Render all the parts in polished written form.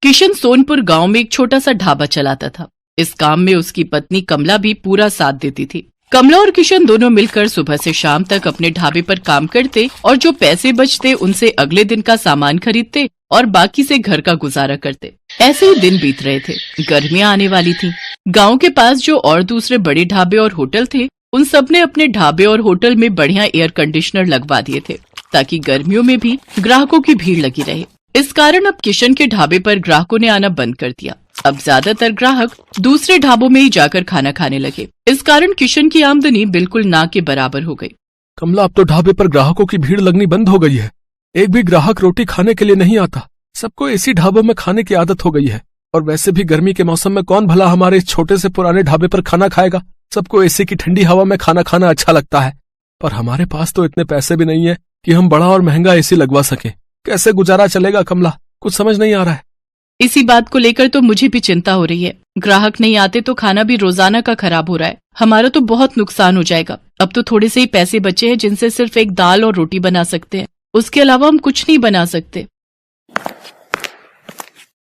किशन सोनपुर गांव में एक छोटा सा ढाबा चलाता था। इस काम में उसकी पत्नी कमला भी पूरा साथ देती थी। कमला और किशन दोनों मिलकर सुबह से शाम तक अपने ढाबे पर काम करते और जो पैसे बचते उनसे अगले दिन का सामान खरीदते और बाकी से घर का गुजारा करते। ऐसे ही दिन बीत रहे थे। गर्मियां आने वाली थी। गांव के पास जो और दूसरे बड़े ढाबे और होटल थे, उन सब ने अपने ढाबे और होटल में बढ़िया एयर कंडीशनर लगवा दिए थे ताकि गर्मियों में भी ग्राहकों की भीड़ लगी रहे। इस कारण अब किशन के ढाबे पर ग्राहकों ने आना बंद कर दिया। अब ज्यादातर ग्राहक दूसरे ढाबों में ही जाकर खाना खाने लगे। इस कारण किशन की आमदनी बिल्कुल ना के बराबर हो गई। कमला, अब तो ढाबे पर ग्राहकों की भीड़ लगनी बंद हो गई है। एक भी ग्राहक रोटी खाने के लिए नहीं आता। सबको इसी ढाबों में खाने की आदत हो गई है। और वैसे भी गर्मी के मौसम में कौन भला हमारे इस छोटे से पुराने ढाबे पर खाना खाएगा। सबको एसी की ठंडी हवा में खाना खाना अच्छा लगता है, पर हमारे पास तो इतने पैसे भी नहीं है कि हम बड़ा और महंगा एसी लगवा सकें। कैसे गुजारा चलेगा कमला, कुछ समझ नहीं आ रहा है। इसी बात को लेकर तो मुझे भी चिंता हो रही है। ग्राहक नहीं आते तो खाना भी रोजाना का खराब हो रहा है। हमारा तो बहुत नुकसान हो जाएगा। अब तो थोड़े से ही पैसे बचे हैं जिनसे सिर्फ एक दाल और रोटी बना सकते हैं। उसके अलावा हम कुछ नहीं बना सकते।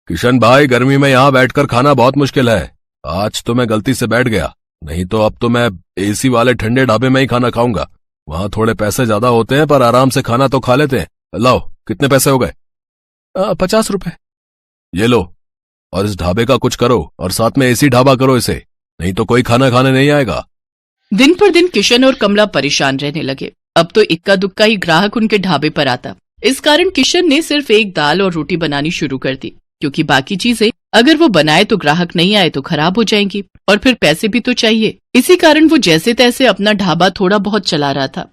किशन भाई, गर्मी में यहाँ बैठकर खाना बहुत मुश्किल है। आज तो मैं गलती से बैठ गया, नहीं तो अब तो मैं एसी वाले ठंडे ढाबे में ही खाना खाऊंगा। वहाँ थोड़े पैसे ज्यादा होते हैं पर आराम से खाना तो खा लेते हैं। लाओ, कितने पैसे हो गए? 50 रुपए। ये लो, और इस ढाबे का कुछ करो और साथ में एसी ढाबा करो इसे, नहीं तो कोई खाना खाने नहीं आएगा। दिन पर दिन किशन और कमला परेशान रहने लगे। अब तो इक्का दुक्का ही ग्राहक उनके ढाबे पर आता। इस कारण किशन ने सिर्फ एक दाल और रोटी बनानी शुरू कर दी, क्योंकि बाकी चीजें अगर वो बनाए तो ग्राहक नहीं आए तो खराब हो जाएंगी और फिर पैसे भी तो चाहिए। इसी कारण वो जैसे तैसे अपना ढाबा थोड़ा बहुत चला रहा था।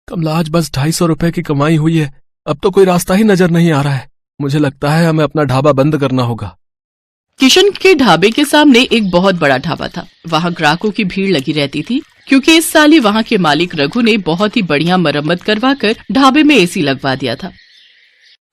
कमला, आज बस 250 रुपए की कमाई हुई है। अब तो कोई रास्ता ही नजर नहीं आ रहा है। मुझे लगता है हमें अपना ढाबा बंद करना होगा। किशन के ढाबे के सामने एक बहुत बड़ा ढाबा था। वहाँ ग्राहकों की भीड़ लगी रहती थी, क्योंकि इस साल ही वहाँ के मालिक रघु ने बहुत ही बढ़िया मरम्मत करवाकर ढाबे में एसी लगवा दिया था।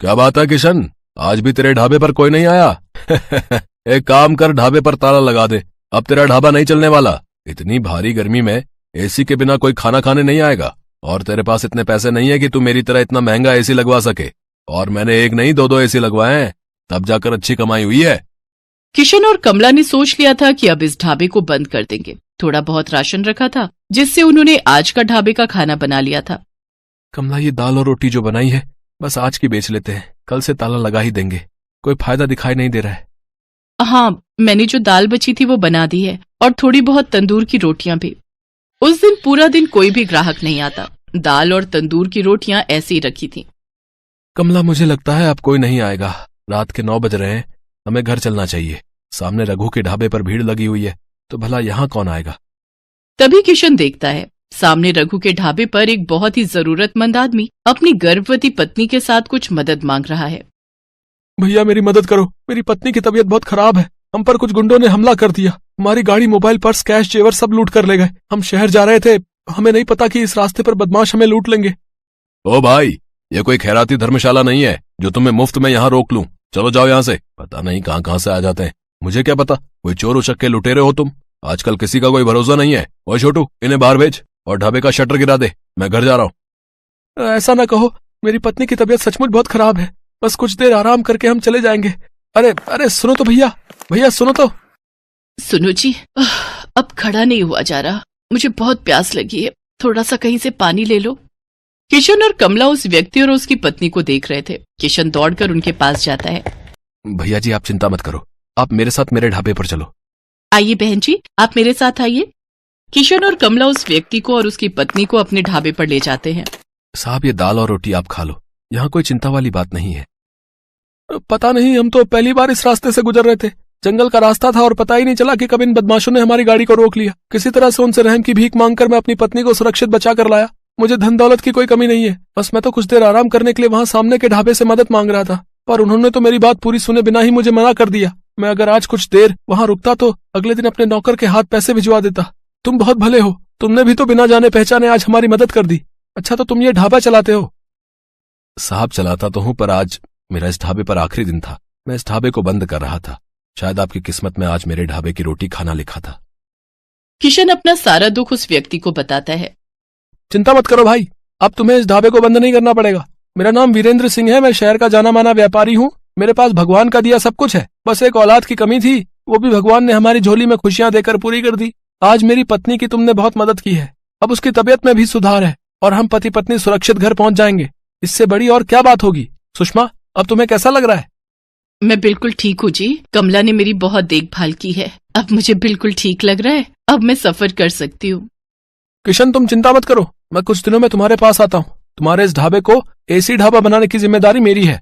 क्या बात है किशन, आज भी तेरे ढाबे पर कोई नहीं आया? एक काम कर, ढाबे पर ताला लगा दे। अब तेरा ढाबा नहीं चलने वाला। इतनी भारी गर्मी में एसी के बिना कोई खाना खाने नहीं आएगा, और तेरे पास इतने पैसे नहीं है कि तू मेरी तरह इतना महंगा एसी लगवा सके। और मैंने एक नहीं दो एसी लगवाए हैं, तब जाकर अच्छी कमाई हुई है। किशन और कमला ने सोच लिया था कि अब इस ढाबे को बंद कर देंगे। थोड़ा बहुत राशन रखा था, जिससे उन्होंने आज का ढाबे का खाना बना लिया था। कमला, ये दाल और रोटी जो बनाई है बस आज की बेच लेते हैं, कल से ताला लगा ही देंगे। कोई फायदा दिखाई नहीं दे रहा है। हाँ, मैंने जो दाल बची थी वो बना दी है, और थोड़ी बहुत तंदूर की रोटियां भी। उस दिन पूरा दिन कोई भी ग्राहक नहीं आता। दाल और तंदूर की रोटियां ऐसी ही रखी थी। कमला, मुझे लगता है अब कोई नहीं आएगा। रात के 9 बज रहे हैं, हमें घर चलना चाहिए। सामने रघु के ढाबे पर भीड़ लगी हुई है, तो भला यहाँ कौन आएगा? तभी किशन देखता है सामने रघु के ढाबे पर एक बहुत ही जरूरतमंद आदमी अपनी गर्भवती पत्नी के साथ कुछ मदद मांग रहा है। भैया, मेरी मदद करो। मेरी पत्नी की तबीयत बहुत खराब है। हम पर कुछ गुंडों ने हमला कर दिया। हमारी गाड़ी, मोबाइल, पर्स, कैश, जेवर सब लूट कर ले गए। हम शहर जा रहे थे, हमें नहीं पता कि इस रास्ते पर बदमाश हमें लूट लेंगे। ओ भाई, ये कोई खैराती धर्मशाला नहीं है जो तुम्हें मुफ्त में यहाँ रोक लूं। चलो जाओ यहाँ से। पता नहीं कहाँ कहाँ से आ जाते हैं। मुझे क्या पता, कोई चोर उचक्के लुटेरे हो तुम। आजकल किसी का कोई भरोसा नहीं है। ओ छोटू, इन्हें बाहर भेज और ढाबे का शटर गिरा दे। मैं घर जा रहा हूँ। ऐसा ना कहो, मेरी पत्नी की तबीयत सचमुच बहुत खराब है। बस कुछ देर आराम करके हम चले जाएंगे। अरे अरे, सुनो तो भैया, भैया सुनो तो। सुनो जी, अब खड़ा नहीं हुआ जा रहा। मुझे बहुत प्यास लगी है, थोड़ा सा कहीं से पानी ले लो। किशन और कमला उस व्यक्ति और उसकी पत्नी को देख रहे थे। किशन दौड़कर उनके पास जाता है। भैया जी, आप चिंता मत करो, आप मेरे साथ मेरे ढाबे पर चलो। आइए बहन जी, आप मेरे साथ आइए। किशन और कमला उस व्यक्ति को और उसकी पत्नी को अपने ढाबे पर ले जाते हैं। साहब, ये दाल और रोटी आप खा लो, यहाँ कोई चिंता वाली बात नहीं है। पता नहीं, हम तो पहली बार इस रास्ते से गुजर रहे थे। जंगल का रास्ता था और पता ही नहीं चला कि कब इन बदमाशों ने हमारी गाड़ी को रोक लिया। किसी तरह से उनसे रहम की भीख मांगकर मैं अपनी पत्नी को सुरक्षित बचा कर लाया। मुझे धन दौलत की कोई कमी नहीं है। बस मैं तो कुछ देर आराम करने के लिए वहाँ सामने के ढाबे से मदद मांग रहा था, पर उन्होंने तो मेरी बात पूरी सुने बिना ही मुझे मना कर दिया। मैं अगर आज कुछ देर वहाँ रुकता तो अगले दिन अपने नौकर के हाथ पैसे भिजवा देता। तुम बहुत भले हो, तुमने भी तो बिना जाने पहचाने आज हमारी मदद कर दी। अच्छा, तो तुम ये ढाबा चलाते हो? साहब, चलाता तो हूँ, पर आज मेरा इस ढाबे पर आखिरी दिन था। मैं इस ढाबे को बंद कर रहा था। शायद आपकी किस्मत में आज मेरे ढाबे की रोटी खाना लिखा था। किशन अपना सारा दुख उस व्यक्ति को बताता है। चिंता मत करो भाई, अब तुम्हें इस ढाबे को बंद नहीं करना पड़ेगा। मेरा नाम वीरेंद्र सिंह है, मैं शहर का जाना माना व्यापारी हूँ। मेरे पास भगवान का दिया सब कुछ है, बस एक औलाद की कमी थी, वो भी भगवान ने हमारी झोली में खुशियां देकर पूरी कर दी। आज मेरी पत्नी की तुमने बहुत मदद की है, अब उसकी तबीयत में भी सुधार है और हम पति पत्नी सुरक्षित घर पहुंच जाएंगे। इससे बड़ी और क्या बात होगी। सुषमा, अब तुम्हें कैसा लग रहा है? मैं बिल्कुल ठीक हूँ जी। कमला ने मेरी बहुत देखभाल की है, अब मुझे बिल्कुल ठीक लग रहा है। अब मैं सफर कर सकती हूँ। किशन, तुम चिंता मत करो, मैं कुछ दिनों में तुम्हारे पास आता हूँ। तुम्हारे इस ढाबे को एसी ढाबा बनाने की जिम्मेदारी मेरी है।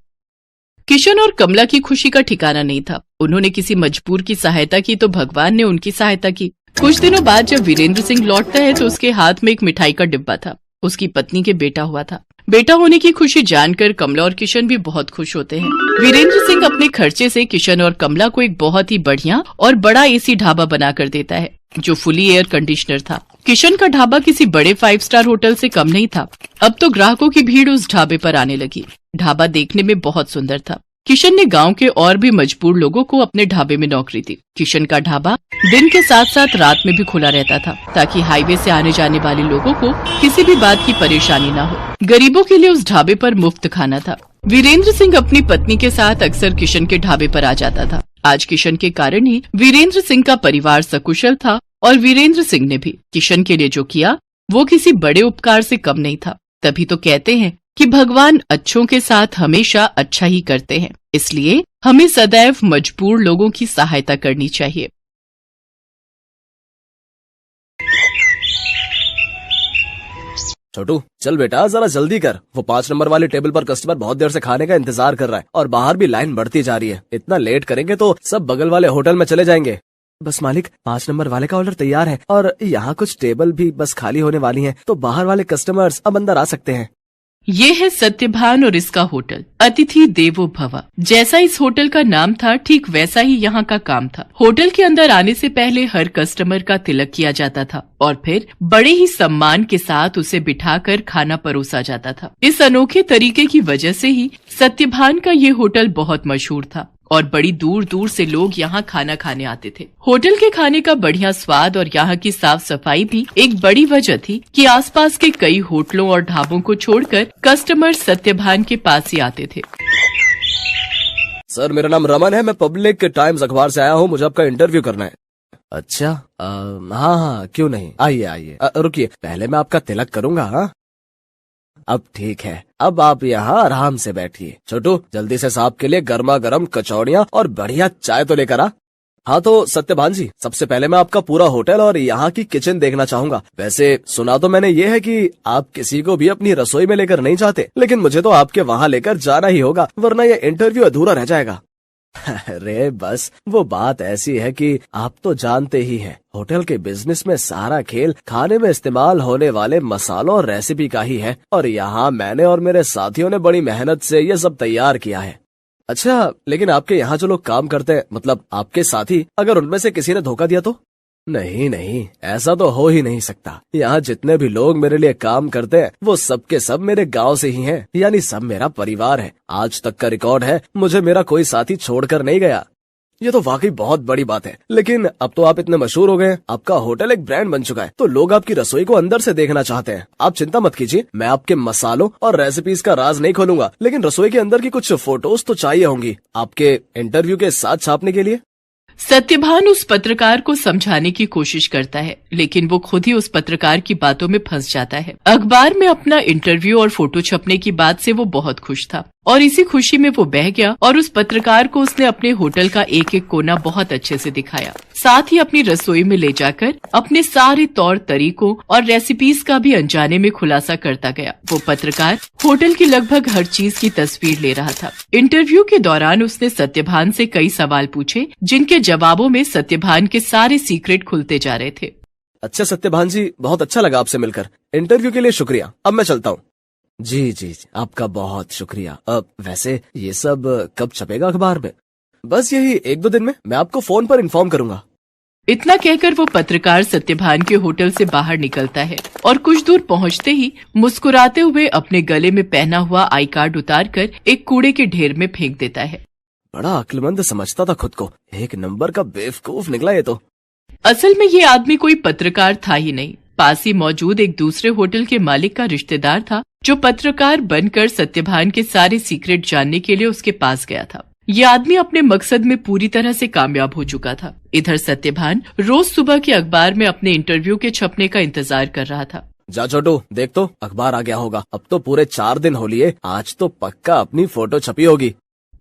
किशन और कमला की खुशी का ठिकाना नहीं था। उन्होंने किसी मजबूर की सहायता की तो भगवान ने उनकी सहायता की। कुछ दिनों बाद जब वीरेंद्र सिंह लौटता है तो उसके हाथ में एक मिठाई का डिब्बा था। उसकी पत्नी के बेटा हुआ था। बेटा होने की खुशी जानकर कमला और किशन भी बहुत खुश होते हैं। वीरेंद्र सिंह अपने खर्चे से किशन और कमला को एक बहुत ही बढ़िया और बड़ा एसी ढाबा बनाकर देता है, जो फुली एयर कंडीशनर था। किशन का ढाबा किसी बड़े 5 स्टार होटल से कम नहीं था। अब तो ग्राहकों की भीड़ उस ढाबे पर आने लगी। ढाबा देखने में बहुत सुंदर था। किशन ने गांव के और भी मजबूर लोगों को अपने ढाबे में नौकरी दी। किशन का ढाबा दिन के साथ साथ रात में भी खुला रहता था, ताकि हाईवे से आने जाने वाले लोगों को किसी भी बात की परेशानी न हो। गरीबों के लिए उस ढाबे पर मुफ्त खाना था। वीरेंद्र सिंह अपनी पत्नी के साथ अक्सर किशन के ढाबे पर आ जाता था। आज किशन के कारण ही वीरेंद्र सिंह का परिवार सकुशल था और वीरेंद्र सिंह ने भी किशन के लिए जो किया वो किसी बड़े उपकार से कम नहीं था। तभी तो कहते हैं कि भगवान अच्छों के साथ हमेशा अच्छा ही करते हैं, इसलिए हमें सदैव मजबूर लोगों की सहायता करनी चाहिए। छोटू, चल बेटा जरा जल्दी कर। वो 5 नंबर वाले टेबल पर कस्टमर बहुत देर से खाने का इंतजार कर रहा है और बाहर भी लाइन बढ़ती जा रही है। इतना लेट करेंगे तो सब बगल वाले होटल में चले जाएंगे। बस मालिक, 5 नंबर वाले का ऑर्डर तैयार है और यहाँ कुछ टेबल भी बस खाली होने वाली हैं, तो बाहर वाले कस्टमर्स अब अंदर आ सकते हैं। ये है सत्यभान और इसका होटल अतिथि देवो भव। जैसा इस होटल का नाम था, ठीक वैसा ही यहाँ का काम था। होटल के अंदर आने से पहले हर कस्टमर का तिलक किया जाता था और फिर बड़े ही सम्मान के साथ उसे बिठाकर खाना परोसा जाता था। इस अनोखे तरीके की वजह से ही सत्यभान का ये होटल बहुत मशहूर था और बड़ी दूर दूर से लोग यहाँ खाना खाने आते थे। होटल के खाने का बढ़िया स्वाद और यहाँ की साफ सफाई भी एक बड़ी वजह थी कि आसपास के कई होटलों और ढाबों को छोड़कर कस्टमर सत्यभान के पास ही आते थे। सर, मेरा नाम रमन है, मैं पब्लिक टाइम्स अखबार से आया हूँ, मुझे आपका इंटरव्यू करना है। अच्छा, हाँ, क्यों नहीं, आइए आइए। रुकिए, पहले मैं आपका तिलक करूंगा। हाँ, अब ठीक है, अब आप यहाँ आराम से बैठिए। छोटू, जल्दी से साहब के लिए गर्मा गर्म कचौड़ियाँ और बढ़िया चाय तो लेकर आ। हाँ तो सत्यभान जी, सबसे पहले मैं आपका पूरा होटल और यहाँ की किचन देखना चाहूंगा। वैसे सुना तो मैंने ये है कि आप किसी को भी अपनी रसोई में लेकर नहीं जाते, लेकिन मुझे तो आपके वहाँ लेकर जाना ही होगा, वरना ये इंटरव्यू अधूरा रह जाएगा। अरे बस, वो बात ऐसी है कि आप तो जानते ही हैं, होटल के बिजनेस में सारा खेल खाने में इस्तेमाल होने वाले मसालों और रेसिपी का ही है, और यहाँ मैंने और मेरे साथियों ने बड़ी मेहनत से ये सब तैयार किया है। अच्छा, लेकिन आपके यहाँ जो लोग काम करते हैं, मतलब आपके साथी, अगर उनमें से किसी ने धोखा दिया तो? नहीं नहीं, ऐसा तो हो ही नहीं सकता। यहाँ जितने भी लोग मेरे लिए काम करते हैं वो सब के सब मेरे गांव से ही हैं, यानी सब मेरा परिवार है। आज तक का रिकॉर्ड है, मुझे मेरा कोई साथी छोड़कर नहीं गया। ये तो वाकई बहुत बड़ी बात है। लेकिन अब तो आप इतने मशहूर हो गए, आपका होटल एक ब्रांड बन चुका है, तो लोग आपकी रसोई को अंदर से देखना चाहते हैं। आप चिंता मत कीजिए, मैं आपके मसालों और रेसिपीज का राज नहीं खोलूंगा, लेकिन रसोई के अंदर की कुछ फोटोज तो चाहिए होंगी आपके इंटरव्यू के साथ छापने के लिए। सत्यभान उस पत्रकार को समझाने की कोशिश करता है, लेकिन वो खुद ही उस पत्रकार की बातों में फंस जाता है। अखबार में अपना इंटरव्यू और फोटो छपने की बात से वो बहुत खुश था और इसी खुशी में वो बह गया और उस पत्रकार को उसने अपने होटल का एक एक कोना बहुत अच्छे से दिखाया। साथ ही अपनी रसोई में ले जाकर अपने सारे तौर तरीकों और रेसिपीज का भी अनजाने में खुलासा करता गया। वो पत्रकार होटल की लगभग हर चीज की तस्वीर ले रहा था। इंटरव्यू के दौरान उसने सत्यभान से कई सवाल पूछे, जिनके जवाबों में सत्यभान के सारे सीक्रेट खुलते जा रहे थे। अच्छा सत्यभान जी, बहुत अच्छा लगा आपसे मिलकर। इंटरव्यू के लिए शुक्रिया, अब मैं चलता हूँ। जी, आपका बहुत शुक्रिया। अब वैसे ये सब कब छपेगा अखबार में? बस यही 1-2 दिन में, मैं आपको फोन पर इन्फॉर्म करूंगा। इतना कहकर वो पत्रकार सत्यभान के होटल से बाहर निकलता है और कुछ दूर पहुंचते ही मुस्कुराते हुए अपने गले में पहना हुआ आई कार्ड उतारकर एक कूड़े के ढेर में फेंक देता है। बड़ा अक्लमंद समझता था खुद को, एक नंबर का बेवकूफ निकला ये तो। असल में ये आदमी कोई पत्रकार था ही नहीं, पास ही मौजूद एक दूसरे होटल के मालिक का रिश्तेदार था, जो पत्रकार बनकर सत्यभान के सारे सीक्रेट जानने के लिए उसके पास गया था। ये आदमी अपने मकसद में पूरी तरह से कामयाब हो चुका था। इधर सत्यभान रोज सुबह के अखबार में अपने इंटरव्यू के छपने का इंतजार कर रहा था। जा छोटू, देख तो अखबार आ गया होगा। अब तो पूरे 4 दिन हो लिए, आज तो पक्का अपनी फोटो छपी होगी।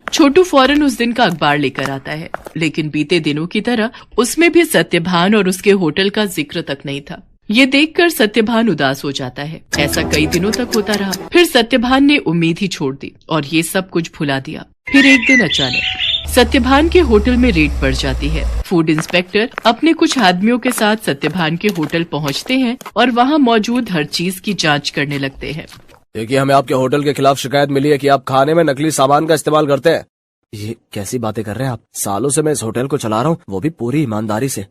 छोटू फौरन उस दिन का अखबार लेकर आता है, लेकिन बीते दिनों की तरह उसमें भी सत्यभान और उसके होटल का जिक्र तक नहीं था। ये देखकर सत्यभान उदास हो जाता है। ऐसा कई दिनों तक होता रहा। फिर सत्यभान ने उम्मीद ही छोड़ दी और ये सब कुछ भुला दिया। फिर एक दिन अचानक सत्यभान के होटल में रेड पड़ जाती है। फूड इंस्पेक्टर अपने कुछ आदमियों के साथ सत्यभान के होटल पहुंचते हैं और वहां मौजूद हर चीज की जांच करने लगते हैं। देखिए, हमें आपके होटल के खिलाफ शिकायत मिली है कि आप खाने में नकली सामान का इस्तेमाल करते हैं। ये कैसी बातें कर रहे हैं आप? सालों से मैं इस होटल को चला रहा हूँ, वो भी पूरी ईमानदारी से।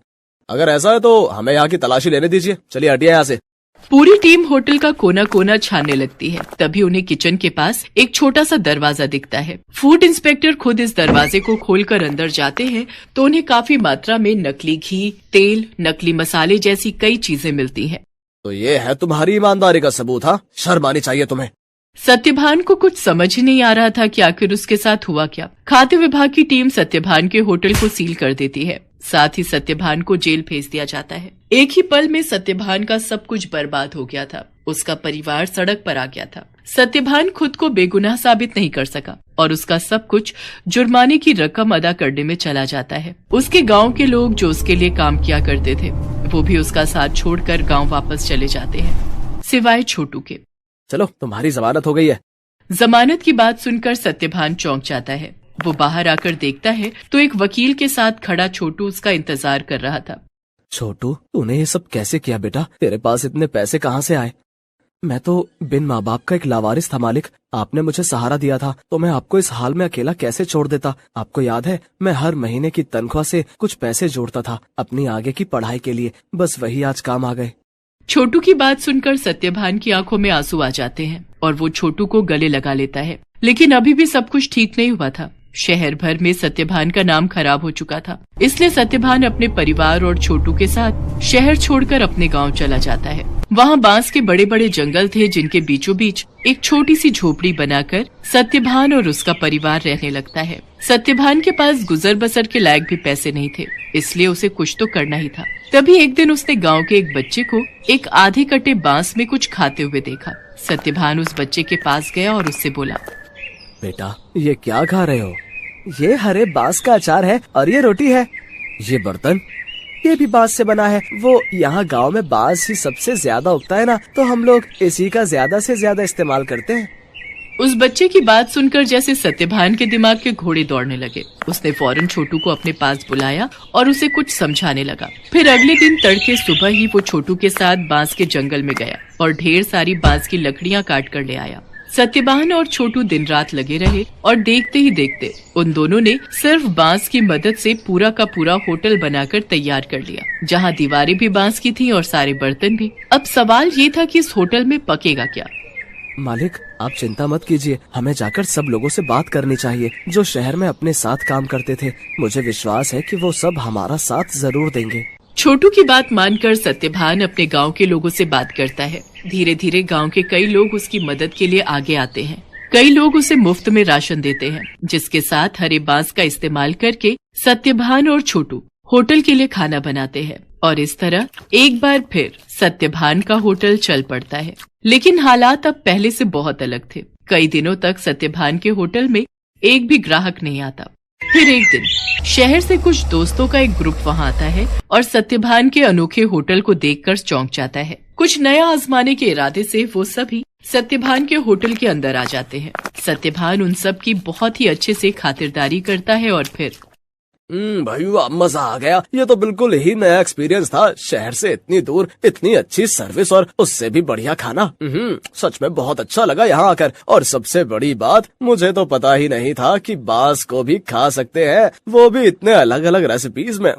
अगर ऐसा है तो हमें यहाँ की तलाशी लेने दीजिए। चलिए हटिए यहाँ से। पूरी टीम होटल का कोना कोना छानने लगती है। तभी उन्हें किचन के पास एक छोटा सा दरवाजा दिखता है। फूड इंस्पेक्टर खुद इस दरवाजे को खोलकर अंदर जाते हैं तो उन्हें काफी मात्रा में नकली घी, तेल, नकली मसाले जैसी कई चीजें मिलती हैं। तो ये है तुम्हारी ईमानदारी का सबूत? हाँ, शर्म आनी चाहिए तुम्हें। सत्यभान को कुछ समझ ही नहीं आ रहा था कि आखिर उसके साथ हुआ क्या। खाद्य विभाग की टीम सत्यभान के होटल को सील कर देती है। साथ ही सत्यभान को जेल भेज दिया जाता है। एक ही पल में सत्यभान का सब कुछ बर्बाद हो गया था। उसका परिवार सड़क पर आ गया था। सत्यभान खुद को बेगुनाह साबित नहीं कर सका और उसका सब कुछ जुर्माने की रकम अदा करने में चला जाता है। उसके गांव के लोग जो उसके लिए काम किया करते थे वो भी उसका साथ छोड़कर गांव वापस चले जाते हैं, सिवाय छोटू के। चलो, तुम्हारी जमानत हो गई है। जमानत की बात सुनकर सत्यभान चौंक जाता है। वो बाहर आकर देखता है तो एक वकील के साथ खड़ा छोटू उसका इंतजार कर रहा था। छोटू, तूने ये सब कैसे किया बेटा? तेरे पास इतने पैसे कहाँ से आए? मैं तो बिन माँ बाप का एक लावारिस था मालिक। आपने मुझे सहारा दिया था तो मैं आपको इस हाल में अकेला कैसे छोड़ देता? आपको याद है, मैं हर महीने की तनख्वाह से कुछ पैसे जोड़ता था अपनी आगे की पढ़ाई के लिए। बस वही आज काम आ गए। छोटू की बात सुनकर सत्यभान की आंखों में आंसू आ जाते हैं और वो छोटू को गले लगा लेता है। लेकिन अभी भी सब कुछ ठीक नहीं हुआ था। शहर भर में सत्यभान का नाम खराब हो चुका था। इसलिए सत्यभान अपने परिवार और छोटू के साथ शहर छोड़कर अपने गांव चला जाता है। वहां बांस के बड़े बड़े जंगल थे जिनके बीचों बीच एक छोटी सी झोपड़ी बनाकर सत्यभान और उसका परिवार रहने लगता है। सत्यभान के पास गुजर बसर के लायक भी पैसे नहीं थे, इसलिए उसे कुछ तो करना ही था। तभी एक दिन उसने गांव के एक बच्चे को एक आधे कटे बांस में कुछ खाते हुए देखा। सत्यभान उस बच्चे के पास गया और उससे बोला, बेटा, ये क्या खा रहे हो? ये हरे बांस का अचार है और ये रोटी है। ये बर्तन, ये भी बांस से बना है। वो यहाँ गांव में बांस ही सबसे ज्यादा उगता है ना, तो हम लोग इसी का ज्यादा से ज्यादा इस्तेमाल करते हैं। उस बच्चे की बात सुनकर जैसे सत्यभान के दिमाग के घोड़े दौड़ने लगे। उसने फौरन छोटू को अपने पास बुलाया और उसे कुछ समझाने लगा। फिर अगले दिन तड़के सुबह ही वो छोटू के साथ बांस के जंगल में गया और ढेर सारी बांस की लकड़ियां काट कर ले आया। सत्यभान और छोटू दिन रात लगे रहे और देखते ही देखते उन दोनों ने सिर्फ बांस की मदद से पूरा का पूरा होटल बनाकर तैयार कर लिया, जहां दीवारें भी बांस की थीं और सारे बर्तन भी। अब सवाल ये था कि इस होटल में पकेगा क्या? मालिक, आप चिंता मत कीजिए, हमें जाकर सब लोगों से बात करनी चाहिए जो शहर में अपने साथ काम करते थे। मुझे विश्वास है कि वो सब हमारा साथ जरूर देंगे। छोटू की बात मानकर सत्यभान अपने गांव के लोगों से बात करता है। धीरे धीरे गांव के कई लोग उसकी मदद के लिए आगे आते हैं। कई लोग उसे मुफ्त में राशन देते हैं, जिसके साथ हरे बांस का इस्तेमाल करके सत्यभान और छोटू होटल के लिए खाना बनाते हैं। और इस तरह एक बार फिर सत्यभान का होटल चल पड़ता है। लेकिन हालात अब पहले से बहुत अलग थे। कई दिनों तक सत्यभान के होटल में एक भी ग्राहक नहीं आता। फिर एक दिन शहर से कुछ दोस्तों का एक ग्रुप वहां आता है और सत्यभान के अनोखे होटल को देखकर चौंक जाता है। कुछ नया आजमाने के इरादे से वो सभी सत्यभान के होटल के अंदर आ जाते हैं। सत्यभान उन सब की बहुत ही अच्छे से खातिरदारी करता है और फिर भाई वाह, मजा आ गया। ये तो बिल्कुल ही नया एक्सपीरियंस था। शहर से इतनी दूर इतनी अच्छी सर्विस और उससे भी बढ़िया खाना। सच में बहुत अच्छा लगा यहाँ आकर। और सबसे बड़ी बात, मुझे तो पता ही नहीं था कि बांस को भी खा सकते हैं, वो भी इतने अलग अलग रेसिपीज में।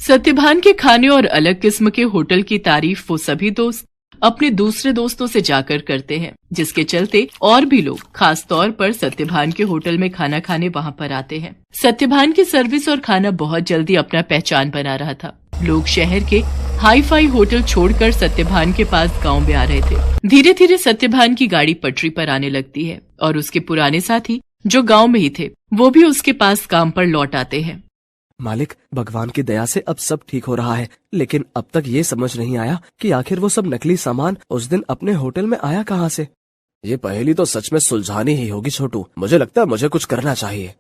सत्यभान के खाने और अलग किस्म के होटल की तारीफ वो सभी दोस्त अपने दूसरे दोस्तों से जाकर करते हैं, जिसके चलते और भी लोग खास तौर पर सत्यभान के होटल में खाना खाने वहां पर आते हैं। सत्यभान की सर्विस और खाना बहुत जल्दी अपना पहचान बना रहा था। लोग शहर के हाई फाई होटल छोड़कर सत्यभान के पास गांव में आ रहे थे। धीरे धीरे सत्यभान की गाड़ी पटरी पर आने लगती है और उसके पुराने साथी जो गांव में ही थे, वो भी उसके पास काम पर लौट आते हैं। मालिक, भगवान की दया से अब सब ठीक हो रहा है, लेकिन अब तक ये समझ नहीं आया कि आखिर वो सब नकली सामान उस दिन अपने होटल में आया कहाँ से। ये पहेली तो सच में सुलझानी ही होगी छोटू। मुझे लगता है मुझे कुछ करना चाहिए।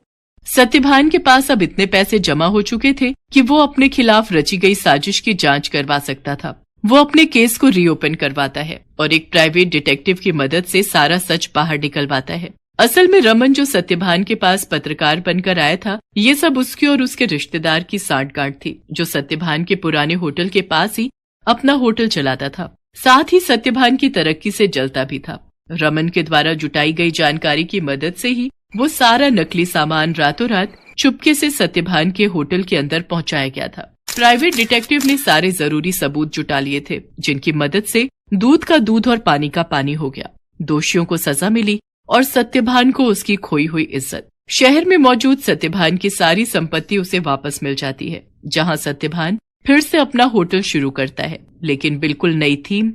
सत्यभान के पास अब इतने पैसे जमा हो चुके थे कि वो अपने खिलाफ रची गई साजिश की जांच करवा सकता था। वो अपने केस को रीओपन करवाता है और एक प्राइवेट डिटेक्टिव की मदद से सारा सच बाहर निकलवाता है। असल में रमन जो सत्यभान के पास पत्रकार बनकर आया था, ये सब उसके और उसके रिश्तेदार की सांठगांठ थी, जो सत्यभान के पुराने होटल के पास ही अपना होटल चलाता था। साथ ही सत्यभान की तरक्की से जलता भी था। रमन के द्वारा जुटाई गई जानकारी की मदद से ही वो सारा नकली सामान रातों रात चुपके से सत्यभान के होटल के अंदर पहुंचाया गया था। प्राइवेट डिटेक्टिव ने सारे जरूरी सबूत जुटा लिए थे, जिनकी मदद से दूध का दूध और पानी का पानी हो गया। दोषियों को सजा मिली और सत्यभान को उसकी खोई हुई इज्जत। शहर में मौजूद सत्यभान की सारी संपत्ति उसे वापस मिल जाती है, जहां सत्यभान फिर से अपना होटल शुरू करता है, लेकिन बिल्कुल नई थीम